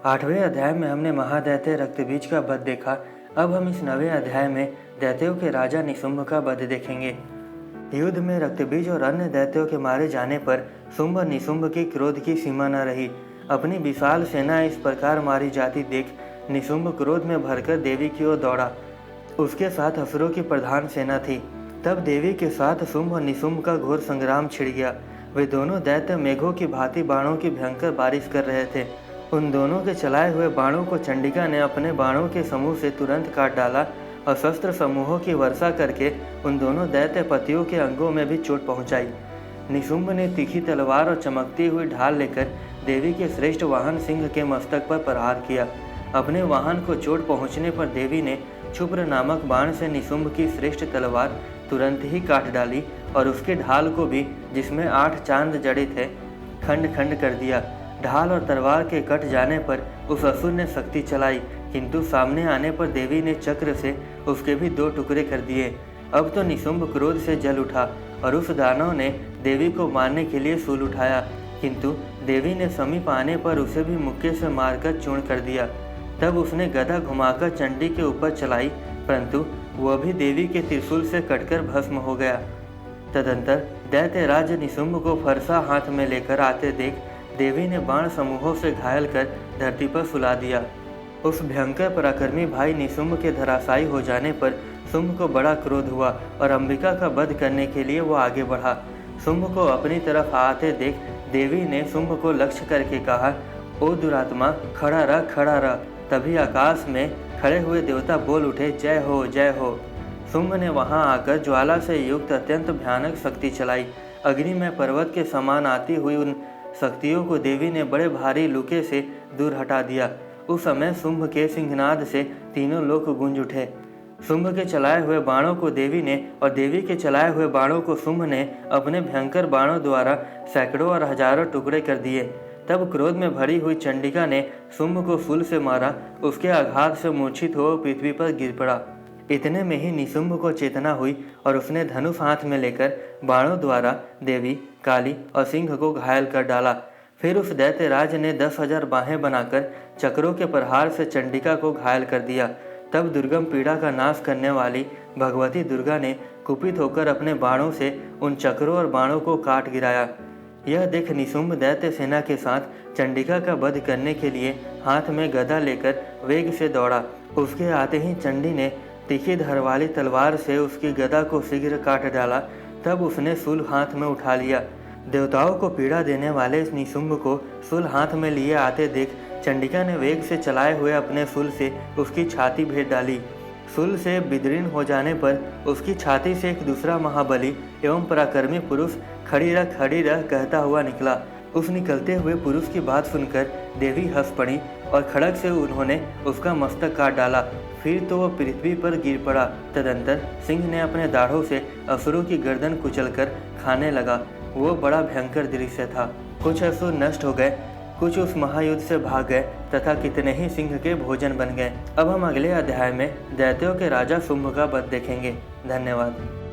8वें अध्याय में हमने महादैत्य रक्तबीज का वध देखा। अब हम इस 9वें अध्याय में दैत्यों के राजा निशुंभ का वध देखेंगे। युद्ध में रक्तबीज और अन्य दैत्यों के मारे जाने पर शुंभ और निशुंभ की क्रोध की सीमा न रही। अपनी विशाल सेना इस प्रकार मारी जाती देख निशुंभ क्रोध में भरकर देवी की ओर दौड़ा। उसके साथ असुरों की प्रधान सेना थी। तब देवी के साथ शुंभ और निशुंभ का घोर संग्राम छिड़ गया। वे दोनों दैत्य मेघों की भांति बाणों की भयंकर बारिश कर रहे थे। उन दोनों के चलाए हुए बाणों को चंडिका ने अपने बाणों के समूह से तुरंत काट डाला और शस्त्र समूहों की वर्षा करके उन दोनों दैत्य पतियों के अंगों में भी चोट पहुंचाई। निशुंभ ने तीखी तलवार और चमकती हुई ढाल लेकर देवी के श्रेष्ठ वाहन सिंह के मस्तक पर प्रहार किया। अपने वाहन को चोट पहुंचने पर देवी ने क्षुब्र नामक बाण से निशुंभ की श्रेष्ठ तलवार तुरंत ही काट डाली और उसके ढाल को भी, जिसमें 8 चांद जड़े थे, खंड खंड कर दिया। ढाल और तलवार के कट जाने पर उस असुर ने शक्ति चलाई, किंतु सामने आने पर देवी ने चक्र से उसके भी 2 टुकड़े कर दिए। अब तो निशुंभ क्रोध से जल उठा और उस दानव ने देवी को मारने के लिए शूल उठाया, किंतु देवी ने समीप आने पर उसे भी मुक्के से मारकर चूर्ण कर दिया। तब उसने गदा घुमाकर चंडी के ऊपर चलाई, परंतु वह भी देवी के त्रिशूल से कटकर भस्म हो गया। तदंतर दैत्यराज निशुंभ को फरसा हाथ में लेकर आते देख देवी ने बाण समूहों से घायल कर धरती पर सुला दिया। उस भयंकर पराक्रमी भाई निशुंभ के धराशायी हो जाने पर शुंभ को बड़ा क्रोध हुआ और अंबिका का वध करने के लिए वो आगे बढ़ा। शुंभ को अपनी तरफ आते देख देवी ने शुंभ को लक्ष्य करके कहा, ओ दुरात्मा, खड़ा रह, खड़ा रह। तभी आकाश में खड़े हुए देवता बोल उठे, जय हो, जय हो। शुंभ ने वहां आकर ज्वाला से युक्त अत्यंत भयानक शक्ति चलाई। अग्नि में पर्वत के समान आती हुई उन शक्तियों को देवी ने बड़े भारी लुके से दूर हटा दिया। उस समय शुंभ के सिंहनाद से तीनों लोक गूंज उठे। शुंभ के चलाए हुए बाणों को देवी ने और देवी के चलाए हुए बाणों को शुंभ ने अपने भयंकर बाणों द्वारा सैकड़ों और हजारों टुकड़े कर दिए। तब क्रोध में भरी हुई चंडिका ने शुंभ को शूल से मारा। उसके आघात से मूर्छित हो पृथ्वी पर गिर पड़ा। इतने में ही निशुंभ को चेतना हुई और उसने धनुष हाथ में लेकर बाणों द्वारा देवी, काली और सिंह को घायल कर डाला। फिर उस दैत्यराज ने 10,000 बाहें बनाकर चक्रों के प्रहार से चंडिका को घायल कर दिया। तब दुर्गम पीड़ा का नाश करने वाली भगवती दुर्गा ने कुपित होकर अपने बाणों से उन चक्रों और बाणों को काट गिराया। यह देख निशुंभ दैत्य सेना के साथ चंडिका का वध करने के लिए हाथ में गदा लेकर वेग से दौड़ा। उसके आते ही चंडी ने तीखी धार वाली तलवार से उसकी गदा को शीघ्र काट डाला। तब उसने शूल हाथ में उठा लिया। देवताओं को पीड़ा देने वाले इस निशुंभ को शूल हाथ में लिए आते देख चंडिका ने वेग से चलाए हुए अपने शूल से उसकी छाती भेद डाली। शूल से विदीर्ण हो जाने पर उसकी छाती से एक दूसरा महाबली एवं पराक्रमी पुरुष खड़ी रह कहता हुआ निकला। उस निकलते हुए पुरुष की बात सुनकर देवी हंस पड़ी और खड़ग से उन्होंने उसका मस्तक काट डाला। फिर तो वह पृथ्वी पर गिर पड़ा। तदंतर सिंह ने अपने दाढ़ों से असुरों की गर्दन कुचलकर खाने लगा। वो बड़ा भयंकर दृश्य था। कुछ असुर नष्ट हो गए, कुछ उस महायुद्ध से भाग गए तथा कितने ही सिंह के भोजन बन गए। अब हम अगले अध्याय में दैत्यों के राजा शुंभ का वध देखेंगे। धन्यवाद।